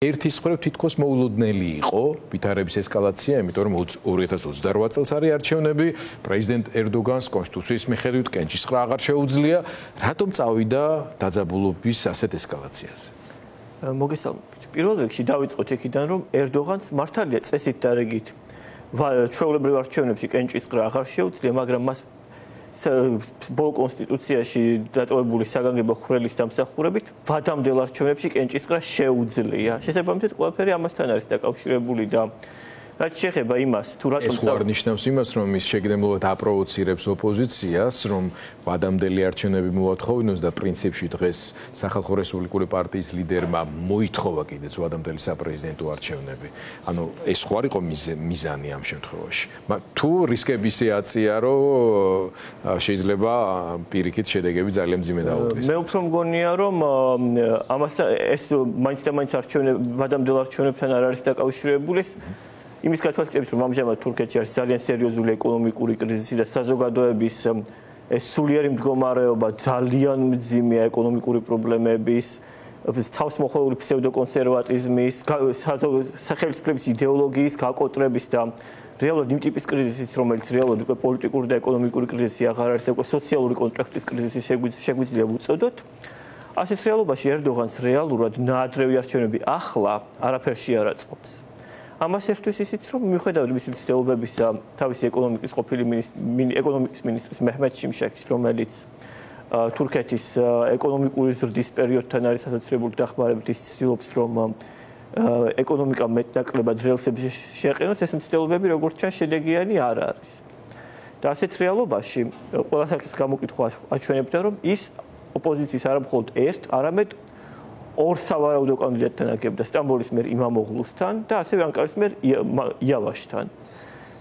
ერთის მხრივ თითქოს მოულოდნელი იყო ვითარების ესკალაცია, იმიტომ რომ 2028 წელს არის არჩევნები, პრეზიდენტ ერდოგანს კონსტიტუციის მიხედვით კენჭისყრა აღარ შეუძლია, რატომ წავიდა დაძაბულობის ასეთ ესკალაციაზე? მოგესალმებით. პირველ რიგში დავიწყოთ იქიდან, რომ ერდოგანს მართალია წესით და რიგით ჩვეულებრივ არჩევნებში კენჭისყრა აღარ შეუძლია, მაგრამ მას ბოლო კონსტიტუციაში დატოვებული საგანგებო ხვრელის დამსახურებით ვადამდელ არჩევნებში კენჭისყრა შეუძლია. შესაბამისად, ყველაფერი ამასთან არის დაკავშირებული და რაც შეეხება იმას, თუ რატომ ეს არ ნიშნავს იმას, რომ ის შეგნებულად აპროვოცირებს ოპოზიციას, რომ ვადამდელი არჩევნები მოათხოვინოს და პრინციპში დღეს სახალხო რესპუბლიკური პარტიის ლიდერმა მოითხოვა კიდეც ვადამდელი საპრეზიდენტო არჩევნები. ანუ ეს ხო არ იყო მიზანი ამ შემთხვევაში. თუ რისკები ისე აწია, რომ შეიძლება პირიქით შედეგები ძალიან მძიმე დაუდგეს. მე უფრო მგონია, რომ ამასთან ეს მაინც და მაინც ვადამდელ არჩევნებთან არ არის დაკავშირებული. იმის გათვალისწინებით, რომ ამჟამად თურქეთში არის ძალიან სერიოზული ეკონომიკური კრიზისი და საზოგადოების ეს სულიერი მდგომარეობა ძალიან მძიმეა ეკონომიკური პრობლემების, თავსმოხვეული ფსევდოკონსერვატიზმის, სახელმწიფოების იდეოლოგიის გაკოტრების და რეალურად იმ ტიპის კრიზისის, რომელიც რეალურად უკვე პოლიტიკური და ეკონომიკური კრიზისი აღარ არის და უკვე სოციალური კონტრაქტის კრიზისი შეგვიძლია ვუწოდოთ. ასეთ რეალობაში ერდოგანს რეალურად ნაადრევი არჩევნები ახლა არაფერში არ აწყობს. ამას ერთვის ისიც, რომ მიუხედავად მისი მცდელობებისა, თავისი ეკონომიკის ყოფილი ეკონომიკის მინისტრის მეჰმედ შიმშაქის, რომელიც თურქეთის ეკონომიკური ზრდის პერიოდთან არის ასოცირებული დახმარებით, ის ცდილობს, რომ ეკონომიკა მეტნაკლებად რელსებში შეეყენოს, ეს მცდელობები როგორც ჩანს შედეგიანი არ არის. და ასეთ რეალობაში ყველა საკითხის გამოკითხვა აჩვენებდა, რომ ის ოპოზიციის არამხოლოდ ერთ, არამედ ორ სავარაუდო კანდიდატთან აგებდა სტამბოლის მერ იმამოღლუსთან და ასევე ანკარის მერ იავაშთან.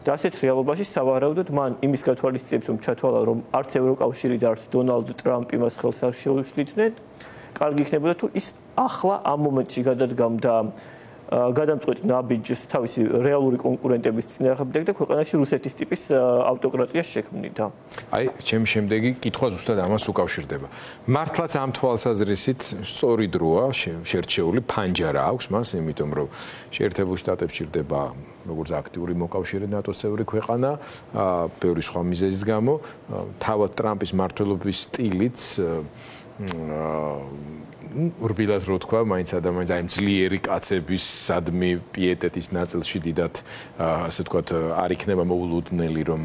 და ასეთ რეალობაში სავარაუდოდ მან იმის გათვალისწინებით რომ ჩათვალა, რომ არც ევროკავშირი და არც დონალდ ტრამპი მას ხელს არ შეუშლიდნენ, კარგი იქნებოდა თუ ის ახლა ამ მომენტში გადადგამდა გადამწყვეტ ნაბიჯს თავისი რეალური კონკურენტების წინააღმდეგ და ქვეყანაში რუსეთის ტიპის ავტოკრატიას შექმნიდა. აი, ჩემი შემდეგი კითხვა ზუსტად ამას უკავშირდება. მართლაც ამ თვალსაზრისით სწორი დროა შერჩეული ფანჯარა აქვს მას, იმიტომ რომ შეერთებულ შტატებში ჭირდება როგორც აქტიური მოკავშირე ნატოს წევრი ქვეყანა, ბევრი სხვა მიზეზის გამო, თავად ტრამპის მმართველობის სტილიც ურბილად რო თქვა, მაინც ადამიანს აი ძლიერი კაცების სადმი პიეტეტის ნაწილში დიდად ასე ვთქვათ არ იქნება მოულოდნელი, რომ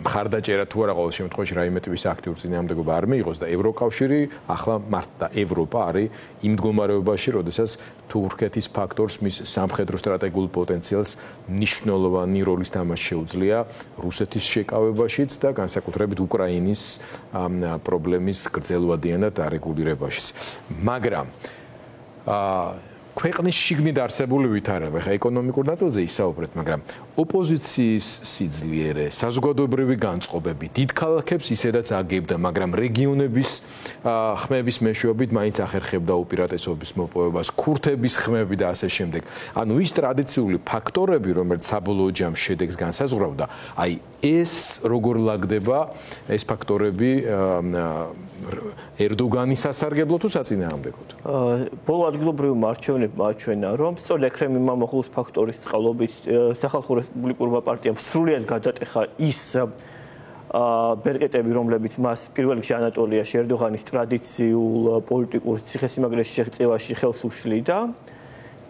მხარდაჭერა თუ არა ყოველ შემთხვევაში რაიმე ტიპის აქტიურ წინააღმდეგობა არ მიიღოს და ევროკავშირი ახლა მართლა ევროპა არის იმ მდგომარეობაში, როდესაც თურქეთის ფაქტორს მის სამხედრო სტრატეგიულ პოტენციალს მნიშვნელოვანი როლის თამაში შეუძლია რუსეთის შეკავებაშიც და განსაკუთრებით უკრაინის პრობლემის გრძელვადიანად არეგულირებაშიც. მაგრამ ქვეყნის შიგნით არსებული ვითარება, ხა ეკონომიკურ ნაწილზე ისაუბრეთ, მაგრამ ოპოზიციის სიძლიერე, საზოგადოებრივი განწყობები, დიდ ქალაქებს ისედაც აგებდა, მაგრამ რეგიონების ხმების მეშვეობით მაინც ახერხებდა უპირატესობის მოპოვებას, ქურთების ხმები და ასე შემდეგ. ანუ ის ტრადიციული ფაქტორები, რომელიც საბოლოო ჯამში შედეგს განსაზღვრავდა, აი ეს როგორ ლაგდება ეს ფაქტორები ერდოგანის სასარგებლო თუ საწინააღმდეგოდ? ბოლო ადგილობრივმა არჩევნებმა აჩვენა, რომ სწორედ ექრემ იმამოღლუს ფაქტორის წყალობით სახალხო რესპუბლიკურმა პარტიამ სრულიად გადატეხა ის ბერკეტები, რომლებიც მას პირველ რიგში ანატოლიაში ერდოგანის ტრადიციულ პოლიტიკურ ციხესიმაგრეში შეღწევაში ხელს უშლიდა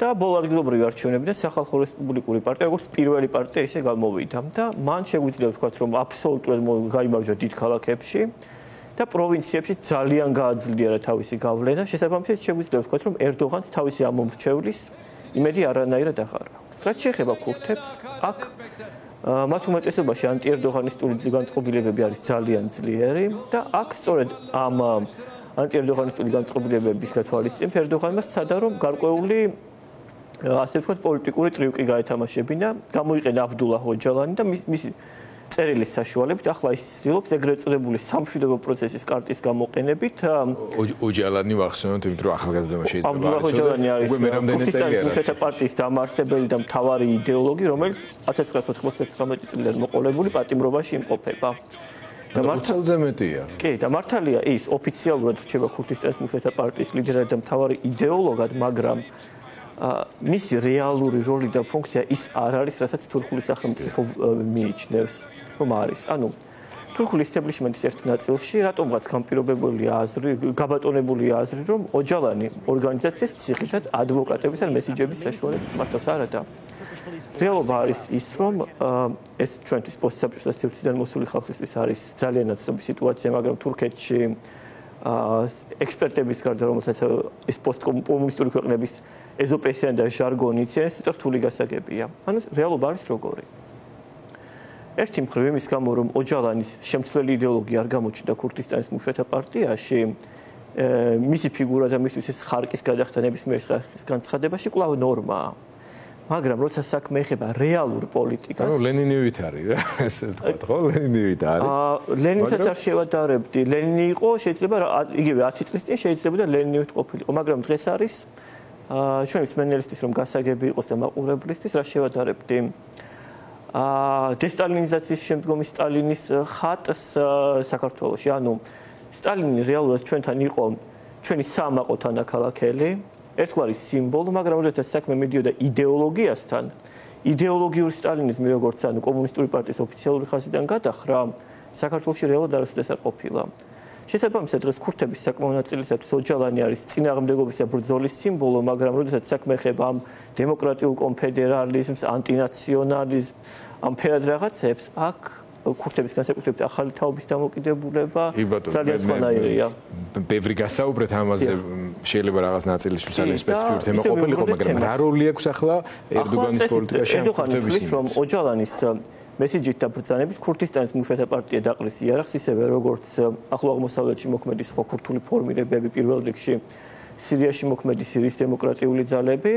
და ბოლო ადგილობრივი არჩევნებიდან სახალხო რესპუბლიკური პარტია როგორც პირველი პარტია ისე გამოვიდა და მან შეგვიძლია ვთქვათ, რომ აბსოლუტურად გაიმარჯვა დიდ ქალაქებში და პროვინციებში ძალიან გააძლიერა თავისი გავლენა. შესაბამისად შეგვიძლია ვთქვათ, რომ ერდოგანს თავისი ამომრჩევლის იმედი არანაირად აღარ აქვს. რაც შეეხება ქურთებს, აქ მათ უმეტესობაში ანტიერდოგანისტური განწყობილებები არის ძალიან ძლიერი და აქ სწორედ ამ ანტიერდოგანისტური განწყობილებების გათვალისწინებით ერდოგანმა სცადა, რომ გარკვეული ასე ვთქვათ პოლიტიკური ტრიუკი გაეთამაშებინა, გამოიყენა აბდულაჰ ოჯალანი და მისი წერილის საშუალებით ახლა ის ცდილობს ეგრეთ წოდებული სამშვიდობო პროცესის კარტის გამოყენებით ოჯალანი ვახსენოთ, იმიტომ რომ ახალგაზრდობა შეიძლება აბდულაჰ ოჯალანი არის ქურთისტანის პარტიის დამაარსებელი და მთავარი იდეოლოგი, რომელიც 1999 წლიდან მოყოლებული პატიმრობაში იმყოფება. და მართალზე მეტია. კი, და მართალია ის ოფიციალურად რჩება ქურთისტანის მუშათა პარტიის ლიდერად და მთავარი იდეოლოგად, მაგრამ მისი რეალური როლი და ფუნქცია ის არ არის, რასაც თურქული სახელმწიფო მიიჩნევს, რომ არის. ანუ თურქული establishment-ის ერთ ნაწილში რატომღაც განპირობებული აზრი, გაბატონებული აზრი, რომ ოჯალანი ორგანიზაციას ციხიდან ადვოკატების ან მესიჯების საშუალებით მართავს არადა. რეალობა არის ის, რომ ეს ჩვენთვის პოსტსაბჭოთა სივრციდან მოსული ხალხისთვის არის ძალიან ნაცნობი სიტუაცია, მაგრამ თურქეთში ექსპერტების გარდა, რომელთაც ეს პოსტკომუნისტური ქვეყნების ეზოპესიანი და ჟარგონი იციან, ეს რთული გასაგებია. ანუ რეალობა არის როგორი. ერთი მხრივ იმის გამო, რომ ოჯალანის შემცვლელი იდეოლოგია არ გამოჩნდა ქურთისტანის მუშათა პარტიაში, მისი ფიგურა და მისთვის ეს ხარკის გადახდა ნებისმიერ ხალხის განცხადებაში კვლავ ნორმაა. მაგრამ როცა საქმე ეხება რეალურ პოლიტიკას, ანუ ლენინივით არის რა, ესე ვთქვათ, ხო? ლენინივით არის. ლენინსაც არ შევადარებდი. ლენინი იყო, შეიძლება იგივე 10 წლის წინ შეიძლება და ლენინივით ყოფილიყო, მაგრამ დღეს არის ჩვენი მსმენელისთვის რომ გასაგები იყოს და მაყურებლისთვის რა შევადარებდი. დესტალინიზაციის შემდგომი სტალინის ხატს საქართველოში. ანუ სტალინი რეალურად ჩვენთან იყო ჩვენი საამაყო თანაქალაქელი, ერთგვარი სიმბოლო, მაგრამ როდესაც საქმე მიდიოდა იდეოლოგიასთან, იდეოლოგიური სტალინიზმი როგორც ანუ კომუნისტური პარტიის ოფიციალური ხაზიდან გადახრა, საქართველოში რეალურად არასოდეს არ ყოფილა. შესაბამისად დღეს ქურთების საკმაო ნაწილისათვის ოჯალანი არის წინააღმდეგობისა ბრძოლის სიმბოლო, მაგრამ როდესაც საქმე ეხება ამ დემოკრატიულ კონფედერალიზმს, ანტინაციონალიზმს, ამ ფერად რაღაცებს, აქ ქურთების განსაკუთრებით ახალი თაობის დამოკიდებულება ძალიან სხვანაირია. ბევრი გასაუბრეთ ამაზე, შეიძლება რაღაც ნაწილში ძალიან სპეციფიური თემა ყოფილიყო, მაგრამ რა როლი აქვს ახლა ერდოგანის პოლიტიკაში ამ ქურთების იმედს? რომ ოჯალანის მესიჯით და ბრძანებით ქურთისტანის მუშათა პარტია დაყრის იარაღს, ისევე როგორც ახლო აღმოსავლეთში მოქმედი სხვა ქურთული ფორმირებები, პირველ რიგში სირიაში მოქმედი სირიის დემოკრატიული ძალები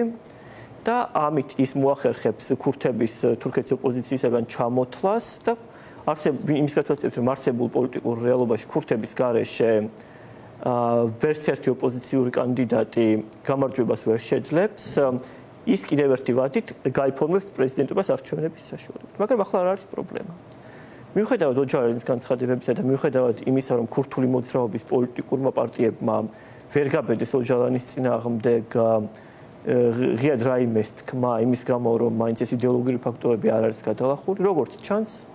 და ამით ის მოახერხებს ქურთების თურქეთის ოპოზიციისაგან ჩამოთვლას და იმის გათვალისწინებით, რომ არსებულ პოლიტიკურ რეალობაში ქურთების გარეშე ვერც ერთი ოპოზიციური კანდიდატი გამარჯვებას ვერ შეძლებს, ის კიდევ ერთი ვადით გაიფორმებს პრეზიდენტობას არჩევნების საშუალებით. მაგრამ ახლა არ არის პრობლემა. მიუხედავად ოჯალანის განცხადებებისა და მიუხედავად იმისა, რომ ქურთული მოძრაობის პოლიტიკურმა პარტიებმა ვერ გაბედეს ოჯალანის წინააღმდეგ ღიად რაიმეს თქმა იმის გამო, რომ მაინც ეს იდეოლოგიური ფაქტორები არ არის გადალახული, როგორც ჩანს,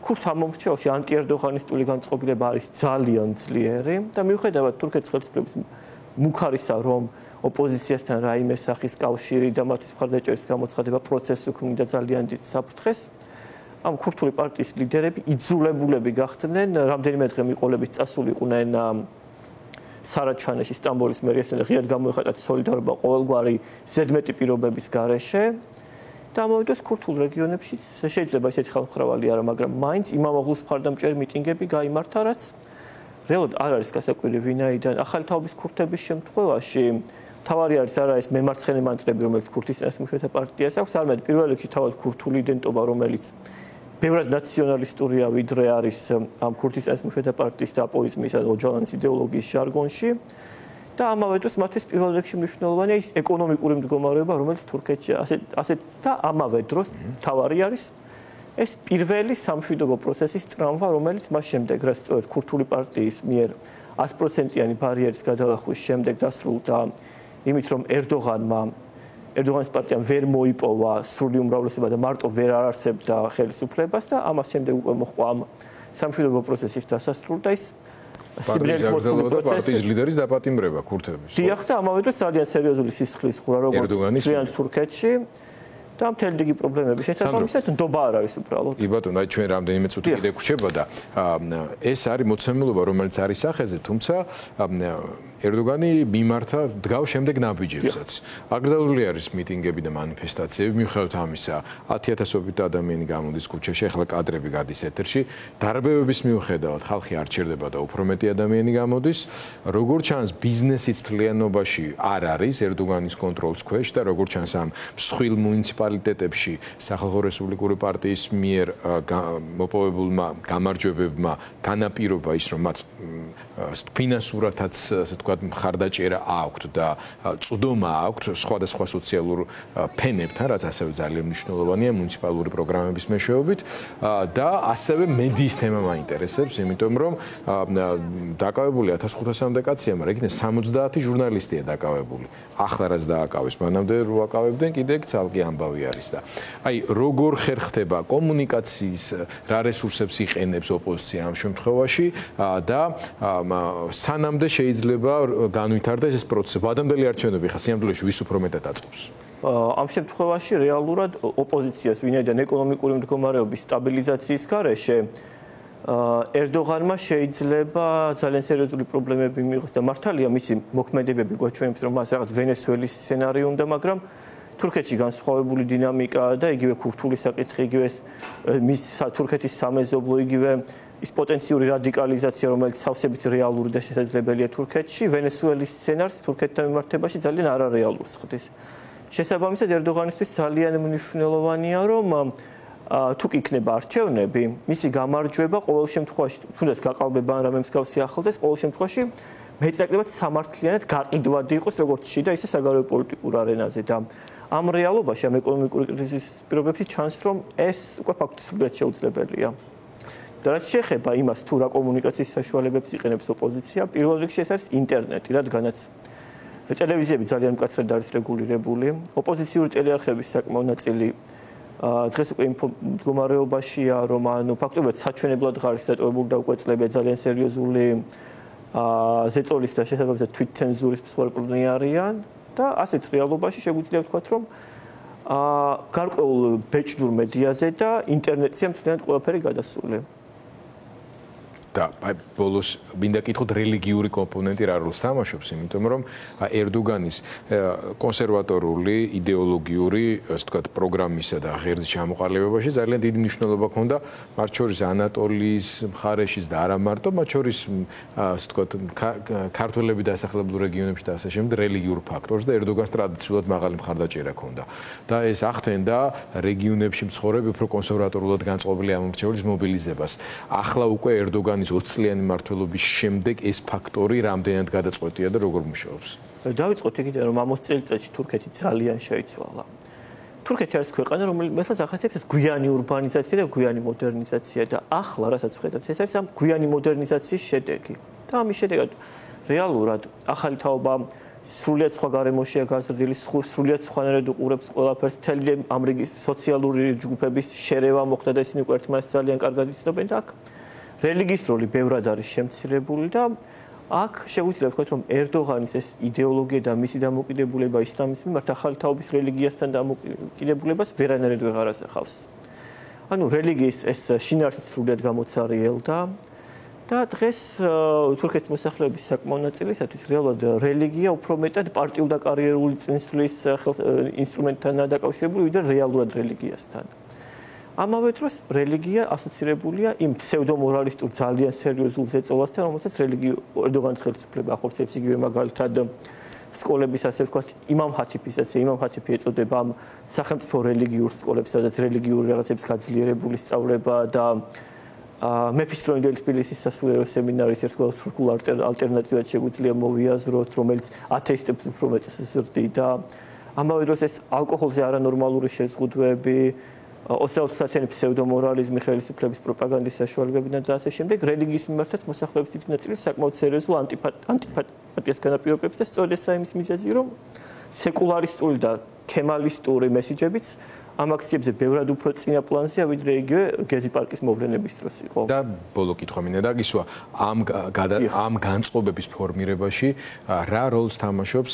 ქურთ ამომრჩევლში ანტიერდოღანისტული განწყობილება არის ძალიან ძლიერი და მიუხედავად თურქეთის ხელისუფლების მუქარისა, რომ ოპოზიციასთან რაიმე სახის კავშირი და მათთვის მხარდაჭერის გამოცხადება პროცესს უქმნიდა ძალიან დიდ საფრთხეს. ამ ქურთული პარტიის ლიდერები იძულებულები გახდნენ რამდენიმე დღე მიყოლებით წასულიყვნენ სარაჩანეში სტამბოლის მერიასთან და ღიად გამოიხატათ სოლიდარობა ყოველგვარი ზედმეტი პირობების გარეშე. და ამავდროულად ქურთულ რეგიონებში შეიძლება ისეთი ხალხმრავალი არა, მაგრამ მაინც იმამოღლუს მხარდამჭერი მიტინგები გაიმართა, რაც რეალურად არ არის გასაკვირი ვინაიდან ახალი თაობის ქურთების შემთხვევაში თავარი არის არა ეს მემარცხენე მანტრები, რომელიც ქურთისტანის მუშათა პარტიას აქვს, არამედ პირველ რიგში თავად ქურთული იდენტობა, რომელიც ბევრად ნაციონალისტურია, ვიდრე არის ამ ქურთისტანის მუშათა პარტიის და აპოიზმის ან ოჯალანის იდეოლოგიის ჟარგონში. და ამავე დროს მათთვის პირველ რიგში მნიშვნელოვანია ის ეკონომიკური მდგომარეობა, რომელიც თურქეთში ასეთ და ამავე დროს თავარი არის ეს პირველი სამშვიდობო პროცესის ტრამვა, რომელიც მას შემდეგ, რაც სწორედ ქურთული პარტიის მიერ 100%-იანი ბარიერის გადალახვის შემდეგ დასრულდა იმით, რომ ერდოღანის პარტიამ ვერ მოიპოვა სრული უმრავლესობა და მარტო ვერ არარსებდა ხელისუფლებას და ამას შემდეგ უკვე მოჰყვა ამ სამშვიდობო პროცესის დასასრულს და ის პარტიის ლიდერის დაპატიმრება ქურთების. დიახ და ამავე დროს ძალიან სერიოზული სისხლის ხურა როგორც თრიან თურქეთში და მთელი რიგი პრობლემები შესაძლებლად ნდობა არ არის უბრალოდ. კი ბატონო, აი ჩვენ რამდენიმე წუთი კიდე გვრჩება და ეს არის მოცემულობა, რომელიც არის სახეზე, თუმცა ერდოგანი მიმართა დგავს შემდეგ ნაბიჯებსაც. აკრძალული არის მიტინგები და მანიფესტაციები, მიუხედავად ამისა, 10,000-ობით ადამიანი გამოდის ქუჩაში, ახლა კადრები გადის ეთერში. დარბევების მიუხედავად ხალხი არ ჩერდება და უფრო მეტი ადამიანი გამოდის. როგორც ჩანს, ბიზნესის თლიანობაში არ არის ერდოგანის კონტროლის ქვეშ და როგორც ჩანს ამ მსხვილ მუნიციპალიტეტებში მუნიციპალიტეტებში სახალხო რესპუბლიკური პარტიის მიერ მოპოვებულმა გამარჯვებებმა განაპირობა ის, რომ მათ ფინანსურათაც, ასე ვთქვათ, მხარდაჭერა აქვთ და წვდომა აქვთ სხვადასხვა სოციალურ ფენებთან, რაც ასევე ძალიან მნიშვნელოვანია მუნიციპალური პროგრამების მეშვეობით და ასევე მედიის თემა მაინტერესებს, იმიტომ რომ დაკავებული 1500-მდე კაცია, მაგრამ იქნებ 70 ჟურნალისტია დაკავებული. ახლა რაც დააკავეს, მანამდე რო აკავებდნენ, კიდე ცალკე ამბავი არის და აი როგორ ხერხდება კომუნიკაციის რა რესურსებს იყენებს ოპოზიცია ამ შემთხვევაში და სანამდე შეიძლება განვითარდეს ეს პროცესი. ადამიანელი არჩევნები ხა სიამოვნებაში ვის უფრო მეტად აწყობს? ამ შემთხვევაში რეალურად ოპოზიციას ვინაიდან ეკონომიკური მდგომარეობის სტაბილიზაციის გარეშე ერდოღანმა შეიძლება ძალიან სერიოზული პრობლემები მიიღოს და მართალია მისი მოქმედებები გვაჩვენებს რომ მას რაღაც ვენესუელის სცენარი უნდა, მაგრამ თურქეთში განსხვავებული დინამიკა და იგივე ქურთული საკითხი, იგივე მის თურქეთის სამეზობლო, იგივე ის პოტენციური რადიკალიზაცია, რომელიც სავსებით რეალური და შესაძლებელია თურქეთში, ვენესუელის სცენარს თურქეთთან მიმართებაში ძალიან არარეალურს ხდის. შესაბამისად, ერდოღანისთვის ძალიან მნიშვნელოვანია, რომ თუ იქნება არჩევნები, მისი გამარჯვება ყოველ შემთხვევაში, თუნდაც გაყალბება ან რამე მსგავსი ახლდეს, ყოველ შემთხვევაში მეტნაკლებად სამართლიანად გაყიდვადი იყოს როგორც შიდა, ისე საგარეო პოლიტიკურ არენაზე და ამ რეალობაში, ამ ეკონომიკური კრიზისის პირობებში ჩანს, რომ ეს უკვე ფაქტობრივად შეუძლებელია. და რაც შეეხება იმას, თუ რა კომუნიკაციის საშუალებებს იყენებს ოპოზიცია, პირველ რიგში ეს არის ინტერნეტი, რადგანაც ტელევიზიები ძალიან მკაცრად არის რეგულირებული, ოპოზიციური ტელეარხების საკმაო ნაწილი დღეს უკვე მდგომარეობაშია, რომ ანუ ფაქტობრივად საჩვენებლად ღარის დატოვებული და უკვე წლებია ძალიან სერიოზული ზეწოლის და შესაბამისად თვითცენზურის მსხვერპლნი არიან და ასეთ რეალობაში შეგვიძლია ვთქვათ, რომ გარკვეულ ბეჭდურ მედიაზე და ინტერნეტზე მთლიანად ყველაფერი გადასული. და ბოლოს მინდა კითხოთ რელიგიური კომპონენტი რა როლს თამაშობს, იმიტომ რომ ერდოგანის კონსერვატორული იდეოლოგიური, ასე ვთქვათ, პროგრამისა და ღერძის ჩამოყალიბებაში ძალიან დიდი მნიშვნელობა ჰქონდა მათ შორის ანატოლიის მხარეშიც და არა მარტო, მათ შორის ასე ვთქვათ, ქართველები დასახლებულ რეგიონებში და ასე შემდეგ რელიგიურ ფაქტორს და ერდოგანს ტრადიციულად მაღალი მხარდაჭერა ჰქონდა. და ეს ახდენდა რეგიონებში მცხოვრები უფრო კონსერვატორულად განწყობილი ამომრჩევლის მობილიზებას. ახლა უკვე ერდოგანის 20 წლიანი მმართველობის შემდეგ ეს ფაქტორი რამდენად გადაწყვეტია და როგორ მუშაობს? დავიწყოთ იქიდან, რომ ამ 20 წელიწადში თურქეთი ძალიან შეიცვალა. თურქეთი არის ქვეყანა, რომელსაც ახასიათებს გვიანი ურბანიზაცია და გვიანი მოდერნიზაცია და ახლა, რასაც ვხედავთ, ეს არის ამ გვიანი მოდერნიზაციის შედეგი. და ამის შედეგად რეალურად ახალი თაობა სრულიად სხვა გარემოშია გაზრდილი, სრულიად სხვანაირად უყურებს ყველაფერს, მთელი ამ რიგის სოციალური ჯგუფების შერევა მოხდა და ისინი უკვე ერთმანეთს ძალიან კარგად იცნობენ და აქ რელიგიის როლი ბევრად არის შემცირებული და აქ შეგვიძლია ვთქვათ, რომ ერდოღანის ეს იდეოლოგია და მისი დამოკიდებულება ისლამის მიმართ ახალი თაობის რელიგიასთან დამოკიდებულებას ვერანაირად ვეღარ ასახავს. ანუ რელიგიის ეს შინაარსი სრულიად გამოცარიელდა და დღეს თურქეთის მოსახლეობის საკმაო ნაწილისათვის რეალურად რელიგია უფრო მეტად პარტიულ და კარიერული წინსვლის ინსტრუმენტთანაა დაკავშირებული, ვიდრე რეალურად რელიგიასთან. ამავე დროს რელიგია ასოცირებულია იმ ფსევდომორალისტურ ძალიან სერიოზულ ზეწოლასთან, რომელსაც ერდოღანის ხელისუფლება ახორციელებს, იგივე მაგალითად სკოლების ასე ვთქვათ, იმამ ხათიფი ეწოდება ამ სახელმწიფო რელიგიურ სკოლებს, სადაც რელიგიური რაღაცების გაძლიერებული სწავლება და მეფის დროინდელი თბილისის სასულიერო სემინარის ერთგვარ თურქულ ალტერნატივად შეგვიძლია მოვიაზროთ, რომელიც ათეისტებს უფრო მეტს ზრდიდა. ამავე დროს ეს ალკოჰოლზე არანორმალური შეზღუდვები 24-საათიანი ფსევდომორალიზმი, ხელისუფლების პროპაგანდის საშუალებებიდან და ასე შემდეგ, რელიგიის მიმართაც მოსახლეობის დიდი ნაწილი საკმაოდ სერიოზულ ანტიპათიას განაპირობებს და სწორედ ესაა იმის მიზეზი, რომ სეკულარისტული და ქემალისტური მესიჯებიც ამ აქციებზე ბევრად უფრო წინა პლანზეა, ვიდრე იგივე გეზი პარკის მოვლენების დროს იყო. და ბოლო კითხვა მინდა დაგისვა, ამ განწყობების ფორმირებაში რა როლს თამაშობს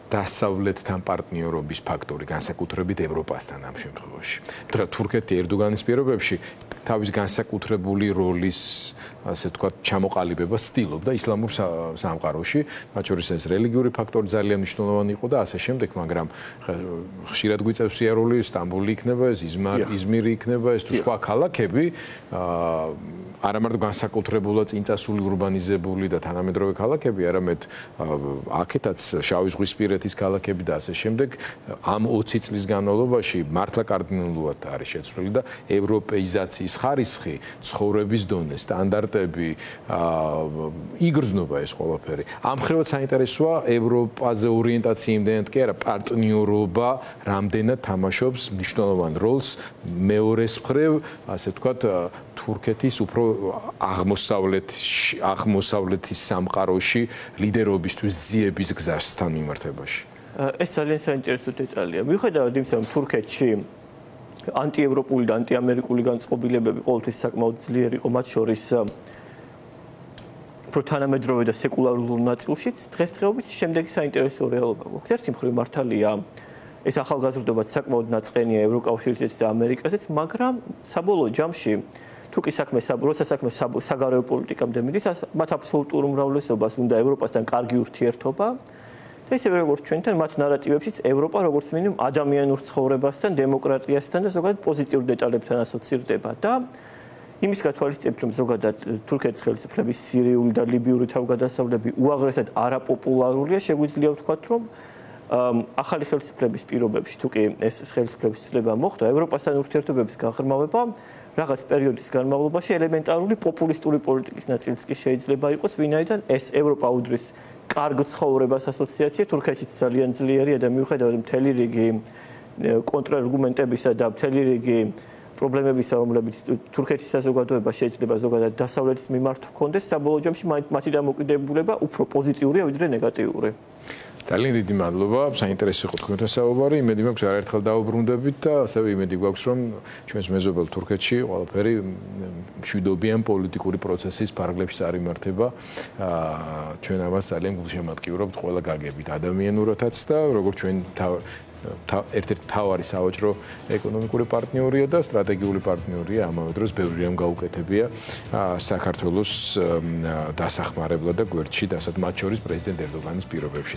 დასავლეთთან პარტნიორობის ფაქტორი, განსაკუთრებით ევროპასთან ამ შემთხვევაში. თუმცა თურქეთი ერდოგანის პირობებში თავის განსაკუთრებული როლის ასე თქვა ჩამოყალიბებას ცდილობდა ისლამურ სამყაროში, მათ შორის ეს რელიგიური ფაქტორი ძალიან მნიშვნელოვანი იყო და ასე შემდეგ, მაგრამ ხშირად გვიწევს სიარული, სტამბული იქნება, ეს იზმირი იქნება, ეს თუ სხვა ქალაქები, არა მარტო განსაკუთრებულად წინწასული ურბანიზებული და თანამედროვე ქალაქები, არამედ აქეთაც შავი ზღვისპირეთის ქალაქები და ასე შემდეგ, ამ 20 წლის განმავლობაში მართლა კარდინალურად არის შეცვლილი და ევროპეიზაციის ხარისხი, ცხოვრების დონე, სტანდარტები იგრძნობა ეს ყველაფერი. ამ ხრივად საინტერესოა ევროპაზე ორიენტაცია იმდენად კი არა, პარტნიორობა რამდენად თამაშობს მნიშვნელოვან როლს მეორეს მხრივ, ასე ვთქვათ, თურქეთის უფრო აღმოსავლეთის სამყაროში ლიდერობისთვის ძიების გზასთან მიმართებაში. ეს ძალიან საინტერესო დეტალია. მიუხედავად იმისა, რომ თურქეთში ანტიევროპული და ანტიამერიკული განწყობილებები ყოველთვის საკმაოდ ძლიერი იყო, მათ შორის თანამედროვე და სეკულარულ ნაწილშიც, დღესდღეობით შემდეგი საინტერესო რეალობა გვაქვს. ერთი მხრივ მართალია, ეს ახალგაზრდობაც საკმაოდ ნაწყენია ევროკავშირშიც და ამერიკაშიც, მაგრამ საბოლოო ჯამში თუკი როცა საქმე საგარეო პოლიტიკამდე მიდის, მათ აბსოლუტურ უმრავლესობას უნდა ევროპასთან კარგი ურთიერთობა და ისევე როგორც ჩვენთან, მათ ნარატივებშიც ევროპა როგორც მინიმუმ ადამიანურ ცხოვრებასთან, დემოკრატიასთან და ზოგადად პოზიტიურ დეტალებთან ასოცირდება და იმის გათვალისწინებით, რომ ზოგადად თურქეთის ხელისუფლების სირიული და ლიბიური თავგადასავლები უაღრესად არაპოპულარულია, შეგვიძლია ვთქვათ, რომ ახალი ხელისუფლების პირობებში, თუკი ეს ხელისუფლების ცვლილება მოხდა, ევროპასთან ურთიერთობების გაღრმავება რაღაც პერიოდის განმავლობაში ელემენტარული პოპულისტური პოლიტიკის ნაწილიც კი შეიძლება იყოს, ვინაიდან ეს ევროპა უდრის კარგ ცხოვრებას ასოციაცია თურქეთშიც ძალიან ძლიერია და მიუხედავად მთელი რიგი კონტრარგუმენტებისა და მთელი რიგი პრობლემებისა, რომლებიც თურქეთის საზოგადოება შეიძლება ზოგადად დასავლეთის მიმართ ჰქონდეს, საბოლოო ჯამში მათი დამოკიდებულება უფრო პოზიტიურია ვიდრე ნეგატიური. ძალიან დიდი მადლობა, საინტერესო იყო თქვენთან საუბარი. იმედი მაქვს არაერთხელ დაუბრუნდებით და ასევე იმედი გვაქვს, რომ ჩვენს მეზობელ თურქეთში ყველაფერი მშვიდობიან პოლიტიკური პროცესის ფარგლებში წარიმართება. ჩვენ ამას ძალიან გულშემატკივრობთ ყველა გაგებით ადამიანურათაც და როგორც ჩვენ ერთ-ერთი მთავარი სავაჭრო ეკონომიკური პარტნიორია და სტრატეგიული პარტნიორია, ამავე დროს ბევრი რამ გაუკეთებია საქართველოს დასახმარებლად და გვერდში, დასად მათ შორის პრეზიდენტ ერდოგანის პირობებში.